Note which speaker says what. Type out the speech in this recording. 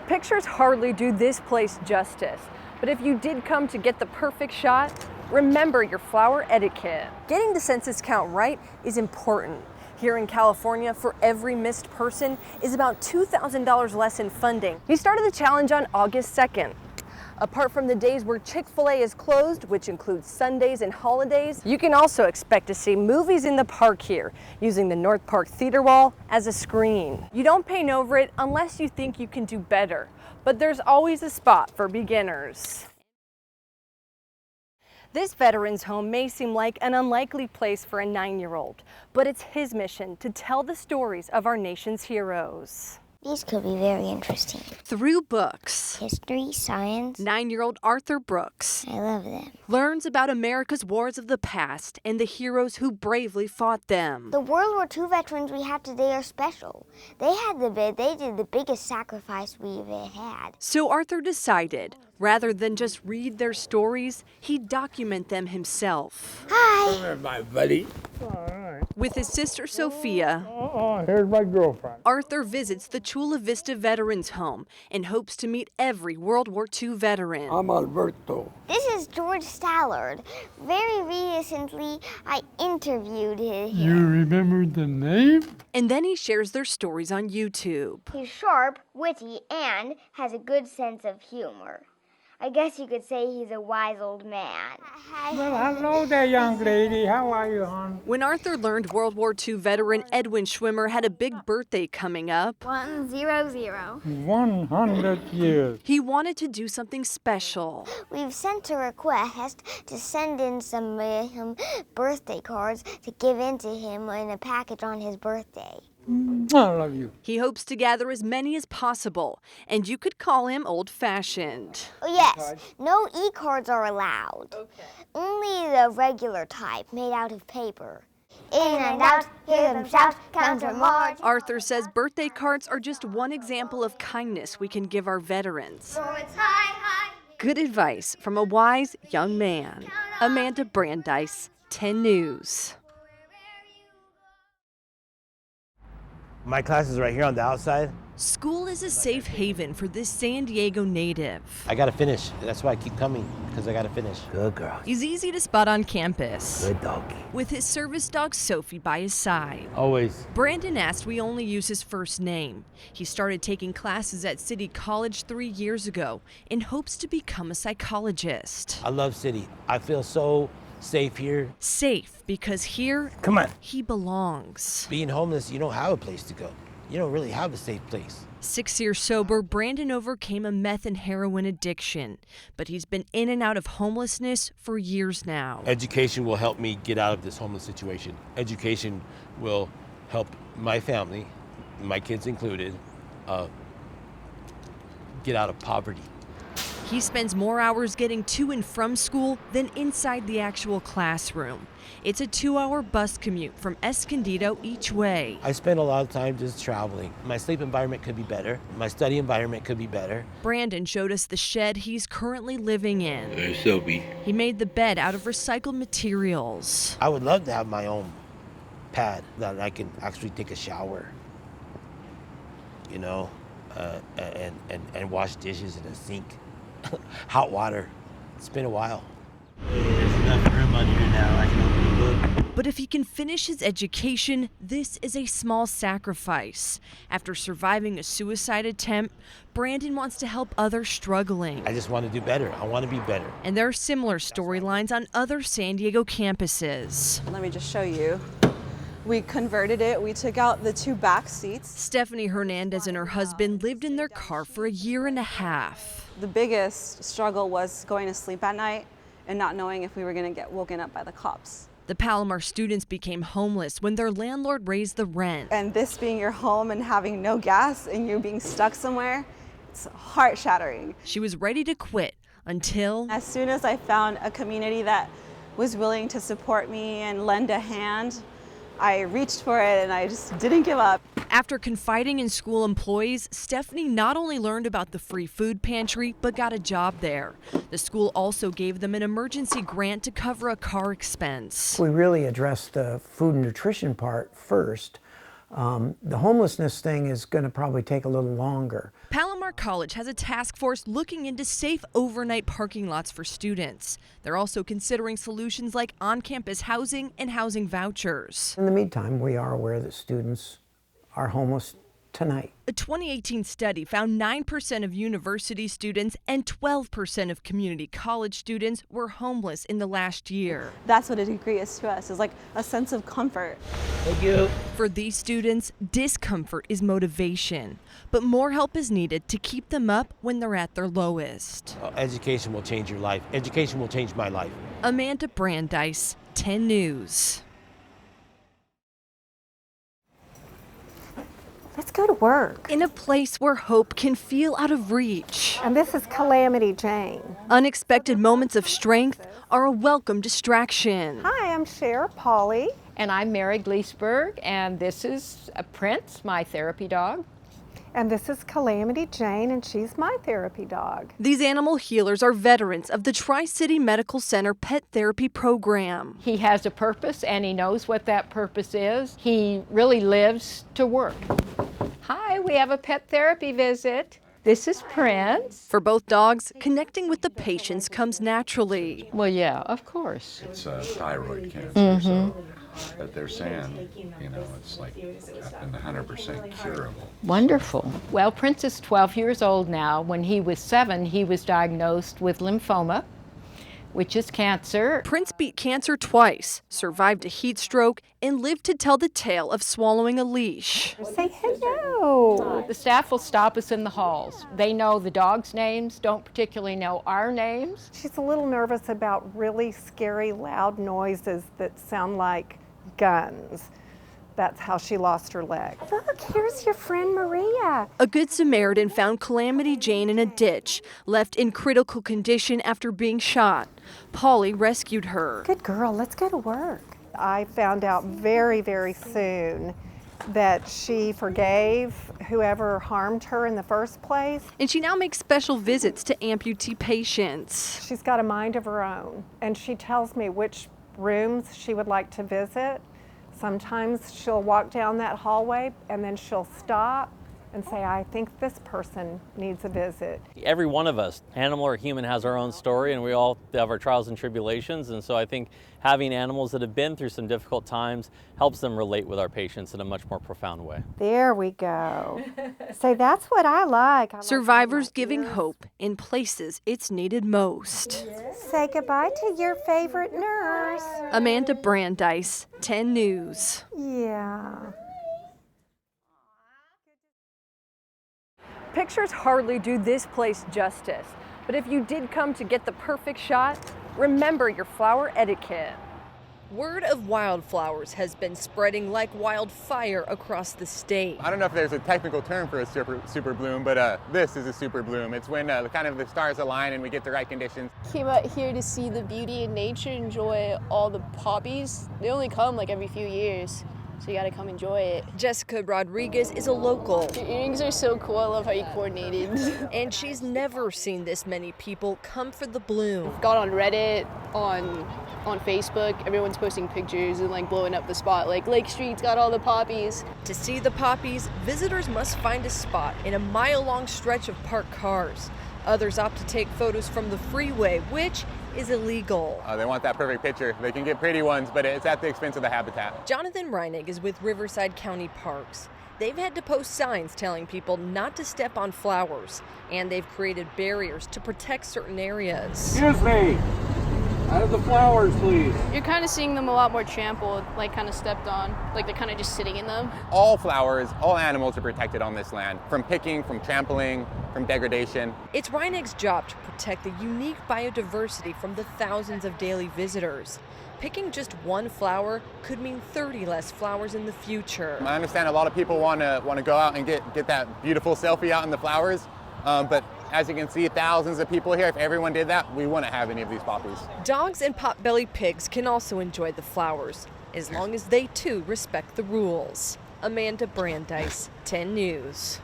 Speaker 1: Pictures hardly do this place justice, but if you did come to get the perfect shot, remember your flower etiquette. Getting the census count right is important. Here in California, for every missed person is about $2,000 less in funding. He started the challenge on August 2nd. Apart from the days where Chick-fil-A is closed, which includes Sundays and holidays, you can also expect to see movies in the park here, using the North Park Theater Wall as a screen. You don't paint over it unless you think you can do better, but there's always a spot for beginners. This veterans home may seem like an unlikely place for a 9-year-old, but it's his mission to tell the stories of our nation's heroes.
Speaker 2: These could be very interesting.
Speaker 1: Through books.
Speaker 2: History, science.
Speaker 1: 9-year-old Arthur Brooks
Speaker 2: I love them.
Speaker 1: learns about America's wars of the past and the heroes who bravely fought them.
Speaker 2: The World War II veterans we have today are special. They did the biggest sacrifice we've had.
Speaker 1: So Arthur decided, rather than just read their stories, he'd document them himself.
Speaker 2: Hi.
Speaker 3: Come here, my buddy.
Speaker 1: With his sister Sophia,
Speaker 3: Here's my girlfriend.
Speaker 1: Arthur visits the Chula Vista Veterans Home and hopes to meet every World War II veteran.
Speaker 3: I'm Alberto.
Speaker 2: This is George Stallard. Very recently, I interviewed him.
Speaker 3: You remember the name?
Speaker 1: And then he shares their stories on YouTube.
Speaker 2: He's sharp, witty, and has a good sense of humor. I guess you could say he's a wise old man.
Speaker 3: Well, hello there, young lady. How are you, hon?
Speaker 1: When Arthur learned World War II veteran Edwin Schwimmer had a big birthday coming up,
Speaker 2: 100.
Speaker 3: 100 years.
Speaker 1: he wanted to do something special.
Speaker 2: We've sent a request to send in some birthday cards to give in to him in a package on his birthday.
Speaker 3: I love you.
Speaker 1: He hopes to gather as many as possible, and you could call him old-fashioned.
Speaker 2: Oh, yes, no e-cards are allowed. Only the regular type, made out of paper. In and out, hear them shout, counter march.
Speaker 1: Arthur says birthday cards are just one example of kindness we can give our veterans.
Speaker 2: It's high, high.
Speaker 1: Good advice from a wise young man. Amanda Brandeis, 10 News.
Speaker 4: My class is right here on the outside.
Speaker 1: School is a safe haven for this San Diego native.
Speaker 4: I gotta finish. That's why I keep coming, because I gotta finish. Good girl.
Speaker 1: He's easy to spot on campus,
Speaker 4: Good doggy.
Speaker 1: with his service dog Sophie by his side.
Speaker 4: Always.
Speaker 1: Brandon asked we only use his first name. He started taking classes at City College 3 years ago in hopes to become a psychologist.
Speaker 4: I love City. I feel so safe here.
Speaker 1: Safe because here
Speaker 4: Come on.
Speaker 1: he belongs.
Speaker 4: Being homeless, you don't have a place to go. You don't really have a safe place.
Speaker 1: 6 years sober, Brandon overcame a meth and heroin addiction, but he's been in and out of homelessness for years now.
Speaker 4: Education will help me get out of this homeless situation. Education will help my family, my kids included, get out of poverty.
Speaker 1: He spends more hours getting to and from school than inside the actual classroom. It's a 2-hour bus commute from Escondido each way.
Speaker 4: I spend a lot of time just traveling. My sleep environment could be better. My study environment could be better.
Speaker 1: Brandon showed us the shed he's currently living in.
Speaker 3: There's Sophie.
Speaker 1: He made the bed out of recycled materials.
Speaker 4: I would love to have my own pad that I can actually take a shower, you know, and wash dishes in a sink. Hot water. It's been a while. There's enough room under here now. I can open the book.
Speaker 1: But if he can finish his education, this is a small sacrifice. After surviving a suicide attempt, Brandon wants to help others struggling.
Speaker 4: I just want to do better. I want to be better.
Speaker 1: And there are similar storylines on other San Diego campuses.
Speaker 5: Let me just show you. We converted it. We took out the 2 back seats.
Speaker 1: Stephanie Hernandez and her husband lived in their car for a year and a half.
Speaker 5: The biggest struggle was going to sleep at night and not knowing if we were going to get woken up by the cops.
Speaker 1: The Palomar students became homeless when their landlord raised the rent.
Speaker 5: And this being your home and having no gas and you being stuck somewhere, it's heart-shattering.
Speaker 1: She was ready to quit until
Speaker 5: As soon as I found a community that was willing to support me and lend a hand, I reached for it and I just didn't give up.
Speaker 1: after confiding in school employees, Stephanie not only learned about the free food pantry, but got a job there. The school also gave them an emergency grant to cover a car expense.
Speaker 6: We really addressed the food and nutrition part first. The homelessness thing is going to probably take a little longer.
Speaker 1: Palomar College has a task force looking into safe overnight parking lots for students. They're also considering solutions like on-campus housing and housing vouchers.
Speaker 6: In the meantime, we are aware that students are homeless tonight.
Speaker 1: A 2018 study found 9% of university students and 12% of community college students were homeless in the last year.
Speaker 5: That's what a degree is to us, is like a sense of comfort.
Speaker 4: Thank you.
Speaker 1: For these students, discomfort is motivation, but more help is needed to keep them up when they're at their lowest.
Speaker 4: Education will change your life. Education will change my life.
Speaker 1: Amanda Brandeis, 10 News.
Speaker 7: Let's go to work.
Speaker 1: In a place where hope can feel out of reach,
Speaker 7: And this is Calamity Jane.
Speaker 1: unexpected moments of strength are a welcome distraction.
Speaker 7: Hi, I'm Cher Polly.
Speaker 8: And I'm Mary Gleesberg, and this is Prince, my therapy dog.
Speaker 7: And this is Calamity Jane, and she's my therapy dog.
Speaker 1: These animal healers are veterans of the Tri-City Medical Center Pet Therapy Program.
Speaker 8: He has a purpose, and he knows what that purpose is. He really lives to work. Hi, we have a pet therapy visit. This is Prince.
Speaker 1: For both dogs, connecting with the patients comes naturally.
Speaker 8: Well, yeah, of course.
Speaker 9: It's thyroid cancer, so that they're saying, you know, it's like 100% curable.
Speaker 8: Wonderful. Well, Prince is 12 years old now. When he was 7, he was diagnosed with lymphoma, which is cancer.
Speaker 1: Prince beat cancer twice, survived a heat stroke, and lived to tell the tale of swallowing a leash.
Speaker 7: Say hello.
Speaker 8: The staff will stop us in the halls. They know the dogs' names, don't particularly know our names.
Speaker 7: She's a little nervous about really scary, loud noises that sound like guns. That's how she lost her leg. Look, here's your friend Maria.
Speaker 1: A Good Samaritan found Calamity Jane in a ditch, left in critical condition after being shot. Polly rescued her.
Speaker 7: Good girl, let's go to work. I found out very, very soon that she forgave whoever harmed her in the first place.
Speaker 1: And she now makes special visits to amputee patients.
Speaker 7: She's got a mind of her own, and she tells me which rooms she would like to visit. Sometimes she'll walk down that hallway and then she'll stop and say, I think this person needs a visit.
Speaker 10: Every one of us, animal or human, has our own story, and we all have our trials and tribulations. And so I think having animals that have been through some difficult times helps them relate with our patients in a much more profound way.
Speaker 7: There we go. Say, that's what I like.
Speaker 1: Survivors giving hope in places it's needed most.
Speaker 7: Say goodbye to your favorite nurse.
Speaker 1: Amanda Brandeis, 10 News.
Speaker 7: Yeah.
Speaker 1: Pictures hardly do this place justice, but if you did come to get the perfect shot, remember your flower etiquette. Word of wildflowers has been spreading like wildfire across the state.
Speaker 11: I don't know if there's a technical term for a super bloom, but this is a super bloom. It's when kind of the stars align and we get the right conditions.
Speaker 12: Came out here to see the beauty in nature, enjoy all the poppies. They only come like every few years, so you gotta come enjoy it.
Speaker 1: Jessica Rodriguez is a local.
Speaker 12: Your earrings are so cool, I love how you coordinated.
Speaker 1: And she's never seen this many people come for the bloom.
Speaker 12: Got on Reddit, on Facebook, everyone's posting pictures and like blowing up the spot, like Lake Street's got all the poppies.
Speaker 1: To see the poppies, visitors must find a spot in a mile-long stretch of parked cars. Others opt to take photos from the freeway, which is illegal.
Speaker 11: They want that perfect picture. They can get pretty ones, but it's at the expense of the habitat.
Speaker 1: Jonathan Reinig is with Riverside County Parks. They've had to post signs telling people not to step on flowers, and they've created barriers to protect certain areas.
Speaker 3: Excuse me, out of the flowers, please.
Speaker 12: You're kind of seeing them a lot more trampled, like kind of stepped on, like they're kind of just sitting in them.
Speaker 11: All flowers, all animals are protected on this land, from picking, from trampling, from degradation.
Speaker 1: It's Reinig's job to protect the unique biodiversity from the thousands of daily visitors. Picking just one flower could mean 30 less flowers in the future.
Speaker 11: I understand a lot of people want to go out and get that beautiful selfie out in the flowers, but as you can see, thousands of people here. If everyone did that, we wouldn't have any of these poppies.
Speaker 1: Dogs and pot-bellied pigs can also enjoy the flowers, as long as they too respect the rules. Amanda Brandeis, 10 News.